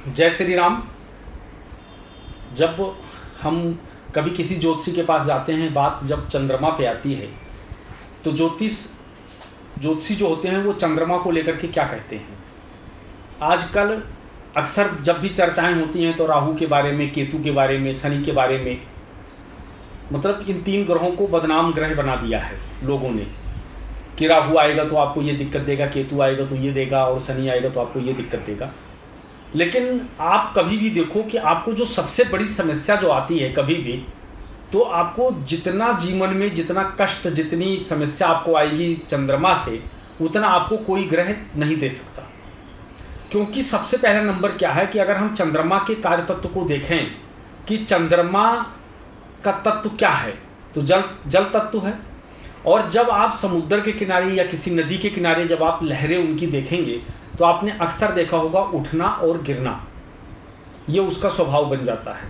जय श्री राम। जब हम कभी किसी ज्योतिषी के पास जाते हैं, बात जब चंद्रमा पे आती है तो ज्योतिषी जो होते हैं वो चंद्रमा को लेकर के क्या कहते हैं। आजकल अक्सर जब भी चर्चाएं होती हैं तो राहु के बारे में, केतु के बारे में, शनि के बारे में, मतलब इन तीन ग्रहों को बदनाम ग्रह बना दिया है लोगों ने कि राहु आएगा तो आपको ये दिक्कत देगा, केतु आएगा तो ये देगा और शनि आएगा तो आपको ये दिक्कत देगा। लेकिन आप कभी भी देखो कि आपको जो सबसे बड़ी समस्या जो आती है कभी भी, तो आपको जितना जीवन में जितना कष्ट, जितनी समस्या आपको आएगी चंद्रमा से, उतना आपको कोई ग्रह नहीं दे सकता। क्योंकि सबसे पहला नंबर क्या है कि अगर हम चंद्रमा के कार्य तत्व को देखें कि चंद्रमा का तत्व क्या है, तो जल तत्व है। और जब आप समुद्र के किनारे या किसी नदी के किनारे जब आप लहरें उनकी देखेंगे तो आपने अक्सर देखा होगा उठना और गिरना, ये उसका स्वभाव बन जाता है।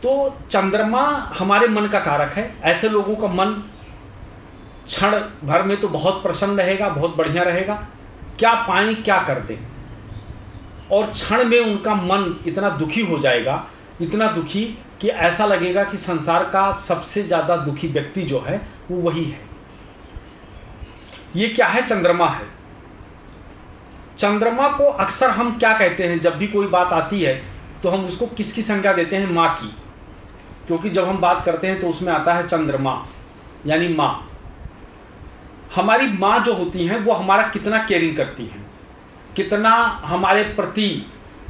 तो चंद्रमा हमारे मन का कारक है। ऐसे लोगों का मन क्षण भर में तो बहुत प्रसन्न रहेगा, बहुत बढ़िया रहेगा, क्या पाएं क्या कर दें, और क्षण में उनका मन इतना दुखी हो जाएगा, इतना दुखी कि ऐसा लगेगा कि संसार का सबसे ज़्यादा दुखी व्यक्ति जो है वो वही है। ये क्या है? चंद्रमा है। चंद्रमा को अक्सर हम क्या कहते हैं, जब भी कोई बात आती है तो हम उसको किसकी संज्ञा देते हैं? माँ की। क्योंकि जब हम बात करते हैं तो उसमें आता है चंद्रमा यानी माँ। हमारी माँ जो होती हैं वो हमारा कितना केयरिंग करती हैं, कितना हमारे प्रति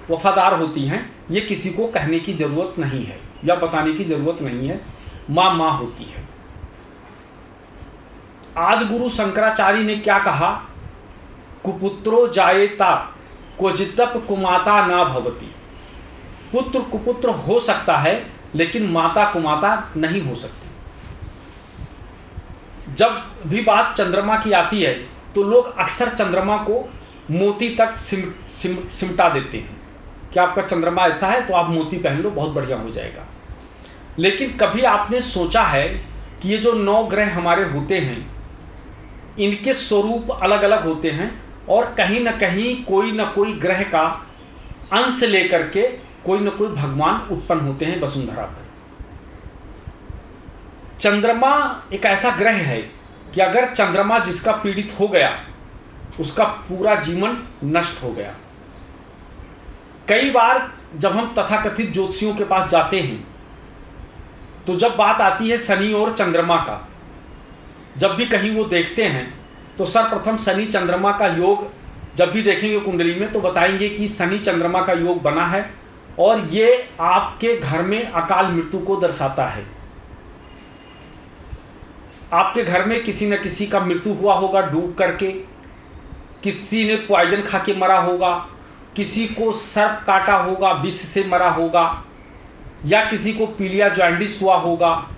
वफादार होती हैं, ये किसी को कहने की ज़रूरत नहीं है या बताने की ज़रूरत नहीं है। माँ माँ होती है। आदि गुरु शंकराचार्य ने क्या कहा? कुपुत्रो जायेता क्वचिदपि कुमाता ना भवति। पुत्र कुपुत्र हो सकता है लेकिन माता कुमाता नहीं हो सकती। जब भी बात चंद्रमा की आती है तो लोग अक्सर चंद्रमा को मोती तक सिमटा देते हैं कि आपका चंद्रमा ऐसा है तो आप मोती पहन लो, बहुत बढ़िया हो जाएगा। लेकिन कभी आपने सोचा है कि ये जो 9 ग्रह हमारे होते हैं इनके स्वरूप अलग अलग होते हैं और कहीं ना कहीं कोई ना कोई ग्रह का अंश लेकर के कोई ना कोई भगवान उत्पन्न होते हैं वसुंधरा पर। चंद्रमा एक ऐसा ग्रह है कि अगर चंद्रमा जिसका पीड़ित हो गया उसका पूरा जीवन नष्ट हो गया। कई बार जब हम तथाकथित ज्योतिषियों के पास जाते हैं तो जब बात आती है शनि और चंद्रमा का, जब भी कहीं वो देखते हैं तो सर्वप्रथम शनि चंद्रमा का योग जब भी देखेंगे कुंडली में तो बताएंगे कि शनि चंद्रमा का योग बना है और ये आपके घर में अकाल मृत्यु को दर्शाता है। आपके घर में किसी न किसी का मृत्यु हुआ होगा डूब करके, किसी ने पॉइजन खा के मरा होगा, किसी को सर्प काटा होगा, विष से मरा होगा, या किसी को पीलिया जॉन्डिस हुआ होगा,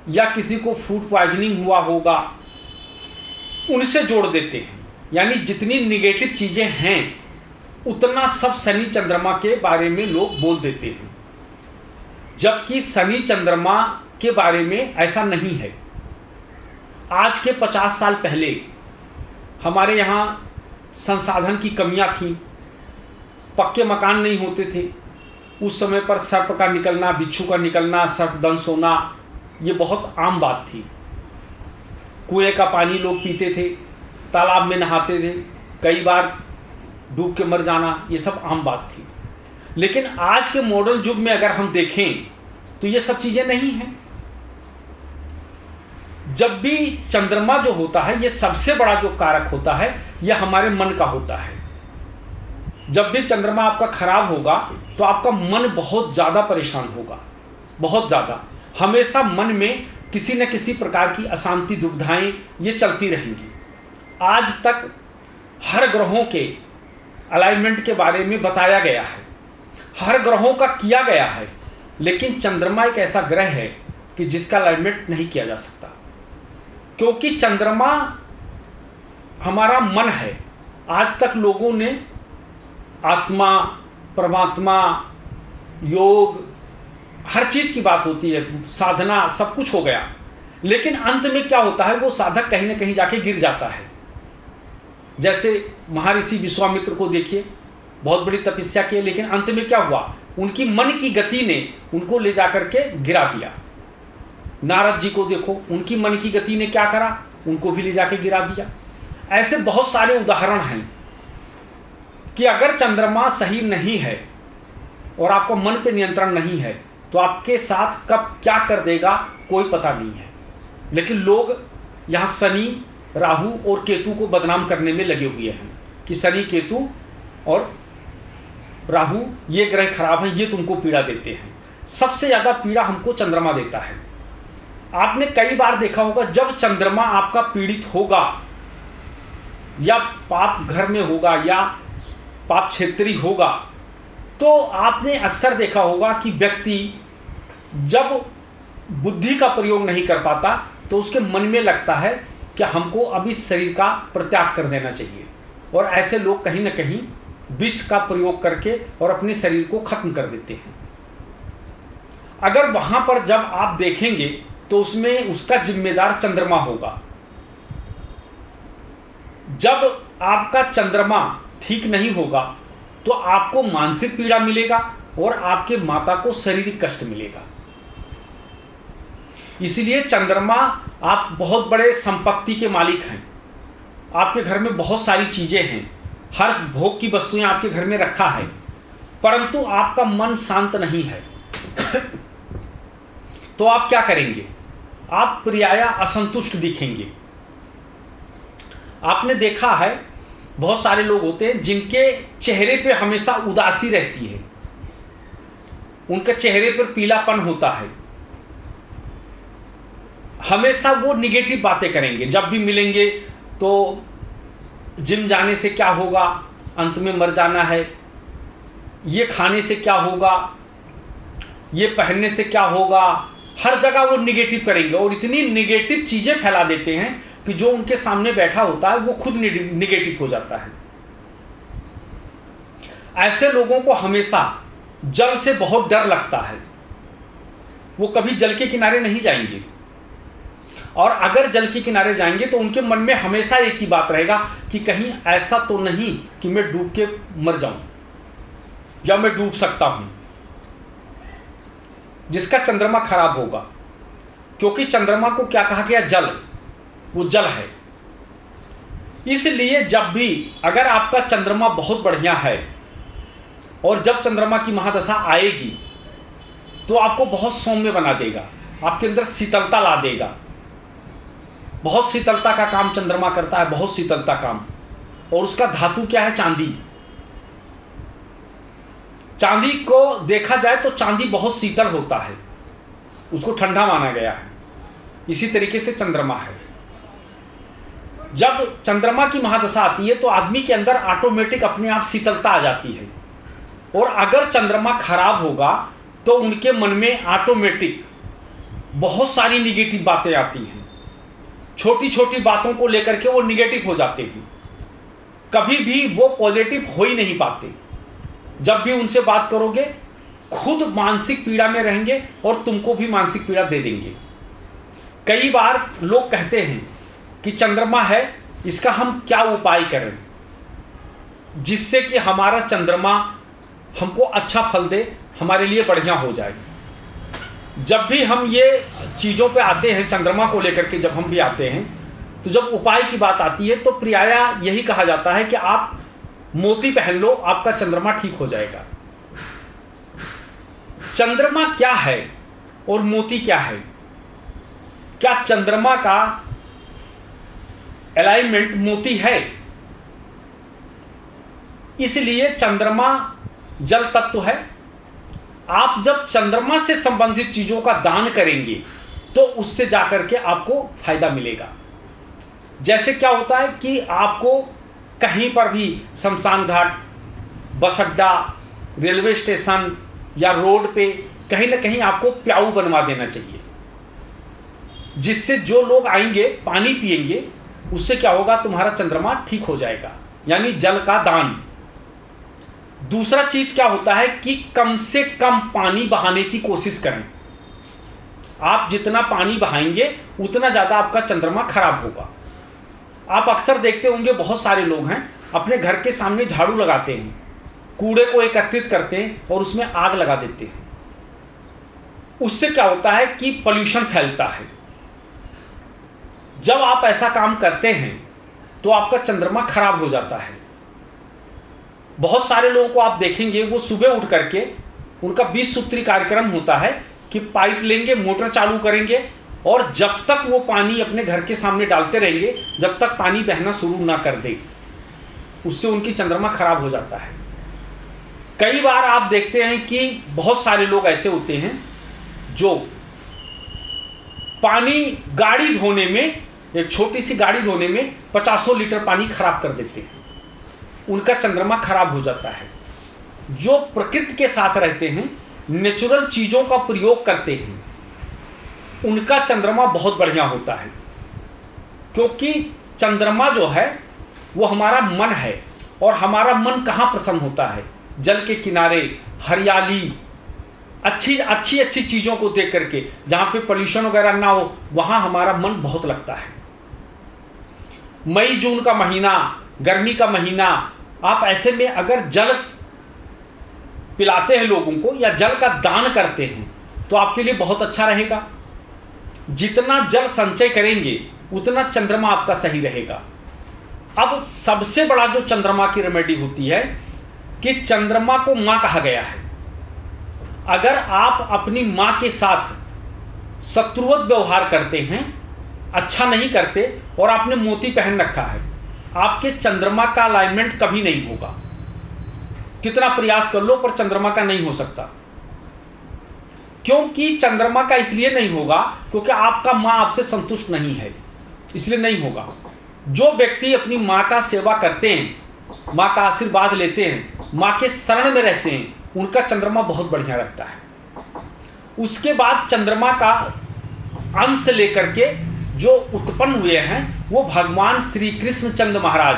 या किसी को फूड पॉइजनिंग हुआ होगा, उनसे जोड़ देते हैं। यानी जितनी निगेटिव चीज़ें हैं उतना सब शनि चंद्रमा के बारे में लोग बोल देते हैं, जबकि शनि चंद्रमा के बारे में ऐसा नहीं है। आज के 50 साल पहले हमारे यहाँ संसाधन की कमियां थीं, पक्के मकान नहीं होते थे। उस समय पर सर्प का निकलना, बिच्छू का निकलना, सर्पदंश होना ये बहुत आम बात थी। कुएं का पानी लोग पीते थे, तालाब में नहाते थे, कई बार डूब के मर जाना, ये सब आम बात थी। लेकिन आज के मॉडर्न युग में अगर हम देखें तो ये सब चीज़ें नहीं हैं। जब भी चंद्रमा जो होता है, ये सबसे बड़ा जो कारक होता है यह हमारे मन का होता है। जब भी चंद्रमा आपका खराब होगा तो आपका मन बहुत ज़्यादा परेशान होगा, बहुत ज़्यादा। हमेशा मन में किसी न किसी प्रकार की अशांति, दुविधाएं ये चलती रहेंगी। आज तक हर ग्रहों के अलाइनमेंट के बारे में बताया गया है, हर ग्रहों का किया गया है, लेकिन चंद्रमा एक ऐसा ग्रह है कि जिसका अलाइनमेंट नहीं किया जा सकता। क्योंकि चंद्रमा हमारा मन है। आज तक लोगों ने आत्मा, परमात्मा, योग, हर चीज़ की बात होती है, साधना, सब कुछ हो गया, लेकिन अंत में क्या होता है, वो साधक कहीं ना कहीं जाके गिर जाता है। जैसे महर्षि विश्वामित्र को देखिए, बहुत बड़ी तपस्या की, लेकिन अंत में क्या हुआ, उनकी मन की गति ने उनको ले जाकर के गिरा दिया। नारद जी को देखो, उनकी मन की गति ने क्या करा, उनको भी ले जाके गिरा दिया। ऐसे बहुत सारे उदाहरण हैं कि अगर चंद्रमा सही नहीं है और आपको मन पे नियंत्रण नहीं है तो आपके साथ कब क्या कर देगा कोई पता नहीं है। लेकिन लोग यहाँ शनि, राहु और केतु को बदनाम करने में लगे हुए हैं कि शनि, केतु और राहु ये ग्रह खराब हैं, ये तुमको पीड़ा देते हैं। सबसे ज़्यादा पीड़ा हमको चंद्रमा देता है। आपने कई बार देखा होगा, जब चंद्रमा आपका पीड़ित होगा या पाप घर में होगा या पाप क्षेत्रीय होगा, तो आपने अक्सर देखा होगा कि व्यक्ति जब बुद्धि का प्रयोग नहीं कर पाता तो उसके मन में लगता है कि हमको अब इस शरीर का परित्याग कर देना चाहिए, और ऐसे लोग कहीं ना कहीं विष का प्रयोग करके और अपने शरीर को खत्म कर देते हैं। अगर वहां पर जब आप देखेंगे तो उसमें उसका जिम्मेदार चंद्रमा होगा। जब आपका चंद्रमा ठीक नहीं होगा तो आपको मानसिक पीड़ा मिलेगा और आपके माता को शारीरिक कष्ट मिलेगा। इसलिए चंद्रमा, आप बहुत बड़े संपत्ति के मालिक हैं, आपके घर में बहुत सारी चीजें हैं, हर भोग की वस्तुएं आपके घर में रखा है, परंतु आपका मन शांत नहीं है तो आप क्या करेंगे, आप प्रायः असंतुष्ट दिखेंगे। आपने देखा है बहुत सारे लोग होते हैं जिनके चेहरे पे हमेशा उदासी रहती है, उनके चेहरे पर पीलापन होता है, हमेशा वो निगेटिव बातें करेंगे। जब भी मिलेंगे तो जिम जाने से क्या होगा, अंत में मर जाना है, ये खाने से क्या होगा, ये पहनने से क्या होगा, हर जगह वो निगेटिव करेंगे और इतनी निगेटिव चीजें फैला देते हैं कि जो उनके सामने बैठा होता है वो खुद निगेटिव हो जाता है। ऐसे लोगों को हमेशा जल से बहुत डर लगता है, वो कभी जल के किनारे नहीं जाएंगे, और अगर जल के किनारे जाएंगे तो उनके मन में हमेशा एक ही बात रहेगा कि कहीं ऐसा तो नहीं कि मैं डूब के मर जाऊं या मैं डूब सकता हूं। जिसका चंद्रमा खराब होगा, क्योंकि चंद्रमा को क्या कहा गया, जल, वो जल है। इसलिए जब भी अगर आपका चंद्रमा बहुत बढ़िया है और जब चंद्रमा की महादशा आएगी तो आपको बहुत सौम्य बना देगा, आपके अंदर शीतलता ला देगा। बहुत शीतलता का काम चंद्रमा करता है, बहुत शीतलता काम। और उसका धातु क्या है, चांदी। चांदी को देखा जाए तो चांदी बहुत शीतल होता है, उसको ठंडा माना गया है। इसी तरीके से चंद्रमा है। जब चंद्रमा की महादशा आती है तो आदमी के अंदर ऑटोमेटिक अपने आप शीतलता आ जाती है, और अगर चंद्रमा खराब होगा तो उनके मन में ऑटोमेटिक बहुत सारी निगेटिव बातें आती हैं। छोटी छोटी बातों को लेकर के वो निगेटिव हो जाते हैं, कभी भी वो पॉजिटिव हो ही नहीं पाते। जब भी उनसे बात करोगे खुद मानसिक पीड़ा में रहेंगे और तुमको भी मानसिक पीड़ा दे देंगे। कई बार लोग कहते हैं कि चंद्रमा है, इसका हम क्या उपाय करें जिससे कि हमारा चंद्रमा हमको अच्छा फल दे, हमारे लिए बढ़िया हो जाए। जब भी हम ये चीज़ों पे आते हैं, चंद्रमा को लेकर के जब हम भी आते हैं, तो जब उपाय की बात आती है तो प्रायः यही कहा जाता है कि आप मोती पहन लो, आपका चंद्रमा ठीक हो जाएगा। चंद्रमा क्या है और मोती क्या है? क्या चंद्रमा का अलाइनमेंट मोती है? इसलिए चंद्रमा जल तत्व है। आप जब चंद्रमा से संबंधित चीजों का दान करेंगे तो उससे जाकर के आपको फायदा मिलेगा। जैसे क्या होता है कि आपको कहीं पर भी शमशान घाट, बस अड्डा, रेलवे स्टेशन या रोड पे कहीं ना कहीं आपको प्याऊ बनवा देना चाहिए, जिससे जो लोग आएंगे पानी पिएंगे, उससे क्या होगा, तुम्हारा चंद्रमा ठीक हो जाएगा, यानी जल का दान। दूसरा चीज क्या होता है कि कम से कम पानी बहाने की कोशिश करें। आप जितना पानी बहाएंगे उतना ज्यादा आपका चंद्रमा खराब होगा। आप अक्सर देखते होंगे बहुत सारे लोग हैं अपने घर के सामने झाड़ू लगाते हैं, कूड़े को एकत्रित करते हैं और उसमें आग लगा देते हैं। उससे क्या होता है कि पोल्यूशन फैलता है। जब आप ऐसा काम करते हैं तो आपका चंद्रमा खराब हो जाता है। बहुत सारे लोगों को आप देखेंगे, वो सुबह उठ करके उनका 20 सूत्री कार्यक्रम होता है कि पाइप लेंगे, मोटर चालू करेंगे और जब तक वो पानी अपने घर के सामने डालते रहेंगे जब तक पानी बहना शुरू ना कर दे। उससे उनकी चंद्रमा खराब हो जाता है। कई बार आप देखते हैं कि बहुत सारे लोग ऐसे होते हैं जो पानी गाड़ी धोने में, एक छोटी सी गाड़ी धोने में 50 लीटर पानी खराब कर देते हैं। उनका चंद्रमा खराब हो जाता है। जो प्रकृति के साथ रहते हैं, नेचुरल चीज़ों का प्रयोग करते हैं, उनका चंद्रमा बहुत बढ़िया होता है। क्योंकि चंद्रमा जो है वो हमारा मन है और हमारा मन कहाँ प्रसन्न होता है? जल के किनारे, हरियाली, अच्छी अच्छी अच्छी चीज़ों को देख करके, जहाँ पे पोल्यूशन वगैरह ना हो, वहाँ हमारा मन बहुत लगता है। मई जून का महीना, गर्मी का महीना, आप ऐसे में अगर जल पिलाते हैं लोगों को या जल का दान करते हैं तो आपके लिए बहुत अच्छा रहेगा। जितना जल संचय करेंगे उतना चंद्रमा आपका सही रहेगा। अब सबसे बड़ा जो चंद्रमा की रेमेडी होती है कि चंद्रमा को माँ कहा गया है। अगर आप अपनी माँ के साथ शत्रुवत व्यवहार करते हैं, अच्छा नहीं करते और आपने मोती पहन रखा है, आपके चंद्रमा का अलाइनमेंट कभी नहीं होगा। कितना प्रयास कर लो पर चंद्रमा का नहीं हो सकता। क्योंकि चंद्रमा का इसलिए नहीं होगा क्योंकि आपका माँ आपसे संतुष्ट नहीं है, इसलिए नहीं होगा। जो व्यक्ति अपनी माँ का सेवा करते हैं, माँ का आशीर्वाद लेते हैं, माँ के शरण में रहते हैं, उनका चंद्रमा बहुत बढ़िया रहता है। उसके बाद चंद्रमा का अंश लेकर के जो उत्पन्न हुए हैं वो भगवान श्री कृष्ण चंद्र महाराज,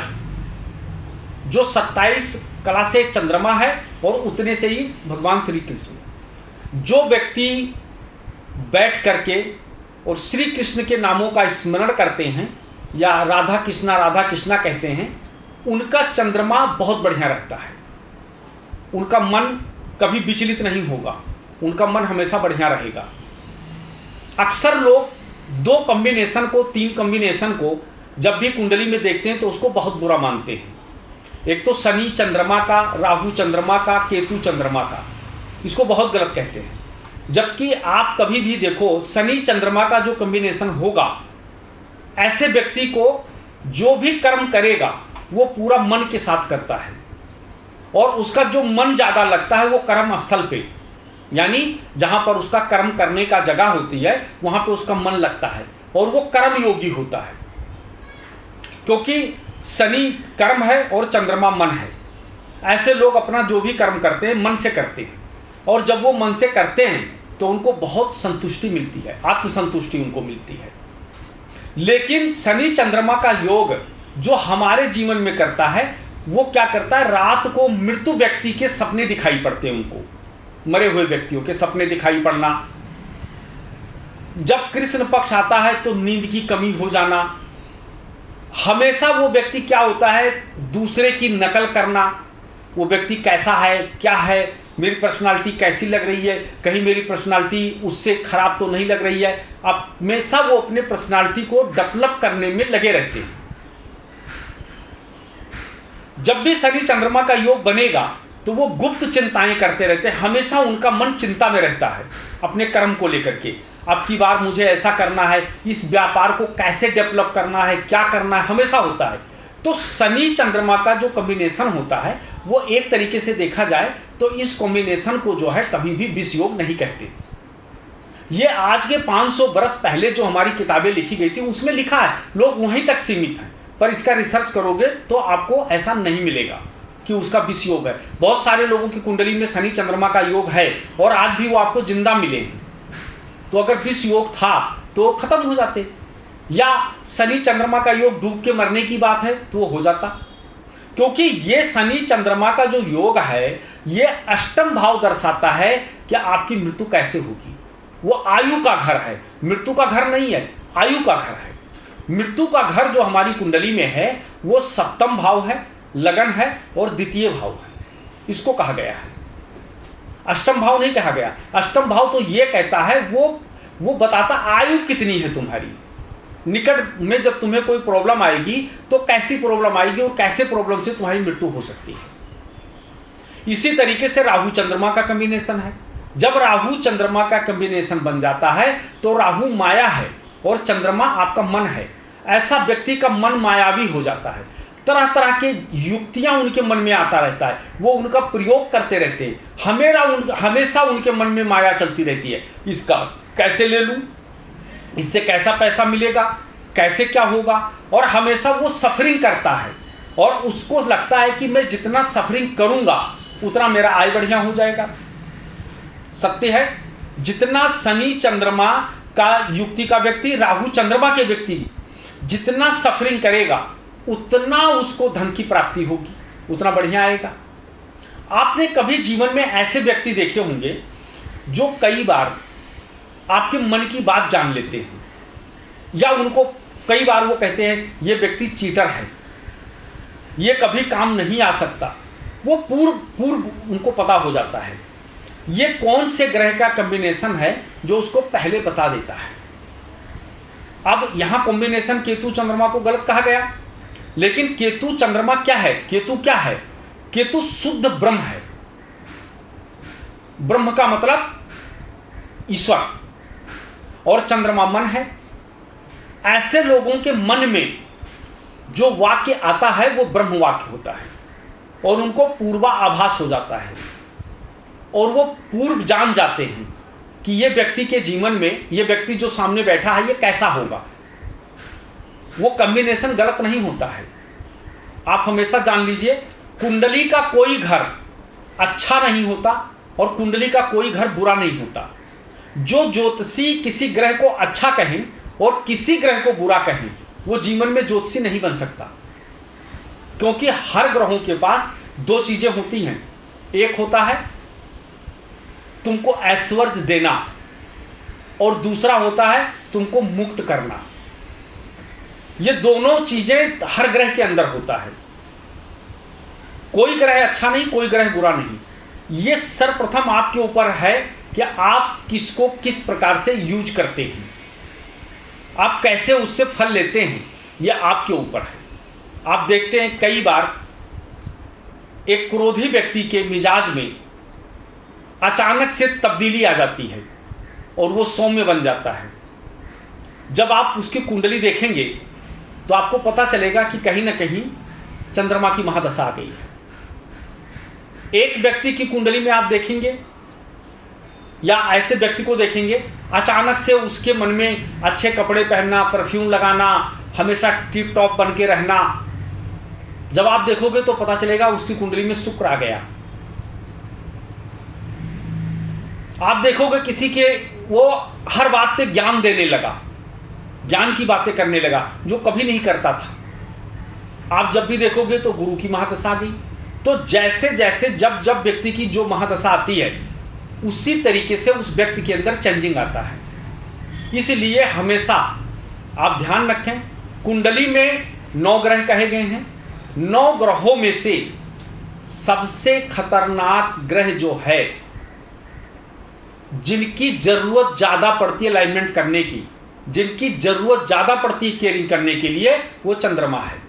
जो 27 कला से चंद्रमा है और उतने से ही भगवान श्री कृष्ण। जो व्यक्ति बैठ करके और श्री कृष्ण के नामों का स्मरण करते हैं या राधा कृष्णा कहते हैं, उनका चंद्रमा बहुत बढ़िया रहता है। उनका मन कभी विचलित नहीं होगा, उनका मन हमेशा बढ़िया रहेगा। अक्सर लोग 2 कॉम्बिनेशन को, 3 कॉम्बिनेशन को जब भी कुंडली में देखते हैं तो उसको बहुत बुरा मानते हैं। एक तो शनि चंद्रमा का, राहु चंद्रमा का, केतु चंद्रमा का, इसको बहुत गलत कहते हैं। जबकि आप कभी भी देखो, शनि चंद्रमा का जो कॉम्बिनेशन होगा, ऐसे व्यक्ति को जो भी कर्म करेगा वो पूरा मन के साथ करता है और उसका जो मन ज़्यादा लगता है वो कर्म स्थल पे, यानी जहाँ पर उसका कर्म करने का जगह होती है वहाँ पे उसका मन लगता है और वो कर्म योगी होता है। क्योंकि शनि कर्म है और चंद्रमा मन है। ऐसे लोग अपना जो भी कर्म करते हैं मन से करते हैं और जब वो मन से करते हैं तो उनको बहुत संतुष्टि मिलती है, आत्मसंतुष्टि उनको मिलती है। लेकिन शनि चंद्रमा का योग जो हमारे जीवन में करता है वो क्या करता है, रात को मृत्यु व्यक्ति के सपने दिखाई पड़ते हैं, उनको मरे हुए व्यक्तियों के सपने दिखाई पड़ना। जब कृष्ण पक्ष आता है तो नींद की कमी हो जाना। हमेशा वो व्यक्ति क्या होता है, दूसरे की नकल करना। वो व्यक्ति कैसा है, क्या है, मेरी पर्सनालिटी कैसी लग रही है, कहीं मेरी पर्सनालिटी उससे खराब तो नहीं लग रही है। अब हमेशा वो अपने पर्सनालिटी को डेवलप करने में लगे रहते हैं। जब भी शनि चंद्रमा का योग बनेगा तो वो गुप्त चिंताएं करते रहते हैं। हमेशा उनका मन चिंता में रहता है अपने कर्म को लेकर के। अब की बार मुझे ऐसा करना है, इस व्यापार को कैसे डेवलप करना है, क्या करना है, हमेशा होता है। तो शनि चंद्रमा का जो कॉम्बिनेशन होता है वो एक तरीके से देखा जाए तो इस कॉम्बिनेशन को जो है कभी भी विष योग नहीं कहते। ये आज के 500 वर्ष पहले जो हमारी किताबें लिखी गई थी उसमें लिखा है, लोग वहीं तक सीमित हैं। पर इसका रिसर्च करोगे तो आपको ऐसा नहीं मिलेगा कि उसका विष योग है। बहुत सारे लोगों की कुंडली में शनि चंद्रमा का योग है और आज भी वो आपको जिंदा मिले हैं। तो अगर विष योग था तो खत्म हो जाते, या शनि चंद्रमा का योग डूब के मरने की बात है तो वो हो जाता। क्योंकि ये शनि चंद्रमा का जो योग है ये अष्टम भाव दर्शाता है कि आपकी मृत्यु कैसे होगी। वो आयु का घर है, मृत्यु का घर नहीं है, आयु का घर है। मृत्यु का घर जो हमारी कुंडली में है वो सप्तम भाव है, लगन है और द्वितीय भाव है। इसको कहा गया है, अष्टम भाव नहीं कहा गया। अष्टम भाव तो ये कहता है, वो बताता आयु कितनी है तुम्हारी, निकट में जब तुम्हें कोई प्रॉब्लम आएगी तो कैसी प्रॉब्लम आएगी और कैसे प्रॉब्लम से तुम्हारी मृत्यु हो सकती है। इसी तरीके से राहु चंद्रमा का कॉम्बिनेशन है। जब राहु चंद्रमा का कॉम्बिनेशन बन जाता है तो राहु माया है और चंद्रमा आपका मन है। ऐसा व्यक्ति का मन मायावी हो जाता है, तरह तरह के युक्तियां उनके मन में आता रहता है, वो उनका प्रयोग करते रहते हैं। हमेशा उनके मन में माया चलती रहती है, इसका कैसे ले लूं, इससे कैसा पैसा मिलेगा, कैसे क्या होगा, और हमेशा वो सफरिंग करता है और उसको लगता है कि मैं जितना सफरिंग करूंगा उतना मेरा आय बढ़िया हो जाएगा। सत्य है, जितना शनि चंद्रमा का युक्ति का व्यक्ति, राहु चंद्रमा के व्यक्ति जितना सफरिंग करेगा उतना उसको धन की प्राप्ति होगी, उतना बढ़िया आएगा। आपने कभी जीवन में ऐसे व्यक्ति देखे होंगे जो कई बार आपके मन की बात जान लेते हैं, या उनको कई बार वो कहते हैं ये व्यक्ति चीटर है, ये कभी काम नहीं आ सकता, वो पूर्व उनको पता हो जाता है ये कौन से ग्रह का कॉम्बिनेशन है जो उसको पहले बता देता है। अब यहां कॉम्बिनेशन केतु चंद्रमा को गलत कहा गया, लेकिन केतु चंद्रमा क्या है, केतु क्या है, केतु शुद्ध ब्रह्म है। ब्रह्म का मतलब ईश्वर, और चंद्रमा मन है। ऐसे लोगों के मन में जो वाक्य आता है वो ब्रह्म वाक्य होता है और उनको पूर्वाभास हो जाता है और वो पूर्व जान जाते हैं कि ये व्यक्ति के जीवन में, ये व्यक्ति जो सामने बैठा है ये कैसा होगा। वो कॉम्बिनेशन गलत नहीं होता है। आप हमेशा जान लीजिए, कुंडली का कोई घर अच्छा नहीं होता और कुंडली का कोई घर बुरा नहीं होता। जो ज्योतिषी किसी ग्रह को अच्छा कहें और किसी ग्रह को बुरा कहें, वो जीवन में ज्योतिषी नहीं बन सकता, क्योंकि हर ग्रहों के पास दो चीजें होती हैं। एक होता है तुमको ऐश्वर्य देना और दूसरा होता है तुमको मुक्त करना। ये दोनों चीजें हर ग्रह के अंदर होता है। कोई ग्रह अच्छा नहीं, कोई ग्रह बुरा नहीं। ये सर्वप्रथम आपके ऊपर है कि आप किसको किस प्रकार से यूज करते हैं, आप कैसे उससे फल लेते हैं, ये आपके ऊपर है। आप देखते हैं कई बार एक क्रोधी व्यक्ति के मिजाज में अचानक से तब्दीली आ जाती है और वो सौम्य बन जाता है। जब आप उसकी कुंडली देखेंगे तो आपको पता चलेगा कि कहीं ना कहीं चंद्रमा की महादशा आ गई है। एक व्यक्ति की कुंडली में आप देखेंगे या ऐसे व्यक्ति को देखेंगे, अचानक से उसके मन में अच्छे कपड़े पहनना, परफ्यूम लगाना, हमेशा टिप टॉप बन के रहना, जब आप देखोगे तो पता चलेगा उसकी कुंडली में शुक्र आ गया। आप देखोगे किसी के वो हर बात पे ज्ञान देने लगा, ज्ञान की बातें करने लगा जो कभी नहीं करता था। आप जब भी देखोगे तो गुरु की महादशा आ गई। तो जैसे जैसे जब जब व्यक्ति की जो महादशा आती है उसी तरीके से उस व्यक्ति के अंदर चेंजिंग आता है। इसलिए हमेशा आप ध्यान रखें, कुंडली में 9 ग्रह कहे गए हैं। 9 ग्रहों में से सबसे खतरनाक ग्रह जो है, जिनकी जरूरत ज्यादा पड़ती है अलाइनमेंट करने की, जिनकी जरूरत ज्यादा पड़ती है केयरिंग करने के लिए, वो चंद्रमा है।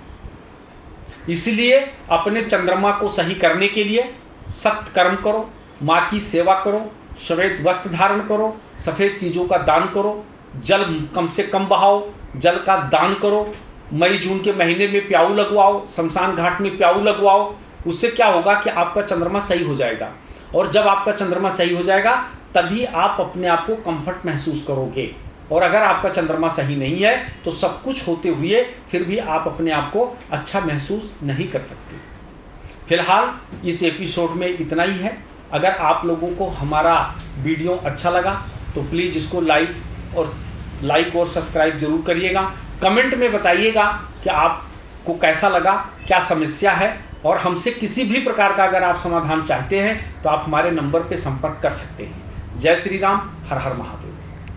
इसलिए अपने चंद्रमा को सही करने के लिए सत्य कर्म करो, माँ की सेवा करो, श्वेत वस्त्र धारण करो, सफ़ेद चीज़ों का दान करो, जल कम से कम बहाओ, जल का दान करो, मई जून के महीने में प्याऊ लगवाओ, शमशान घाट में प्याऊ लगवाओ। उससे क्या होगा कि आपका चंद्रमा सही हो जाएगा, और जब आपका चंद्रमा सही हो जाएगा तभी आप अपने आप को कंफर्ट महसूस करोगे। और अगर आपका चंद्रमा सही नहीं है तो सब कुछ होते हुए फिर भी आप अपने आप को अच्छा महसूस नहीं कर सकते। फिलहाल इस एपिसोड में इतना ही है। अगर आप लोगों को हमारा वीडियो अच्छा लगा तो प्लीज़ इसको लाइक और सब्सक्राइब जरूर करिएगा। कमेंट में बताइएगा कि आपको कैसा लगा, क्या समस्या है, और हमसे किसी भी प्रकार का अगर आप समाधान चाहते हैं तो आप हमारे नंबर पर संपर्क कर सकते हैं। जय श्री राम, हर हर महादेव।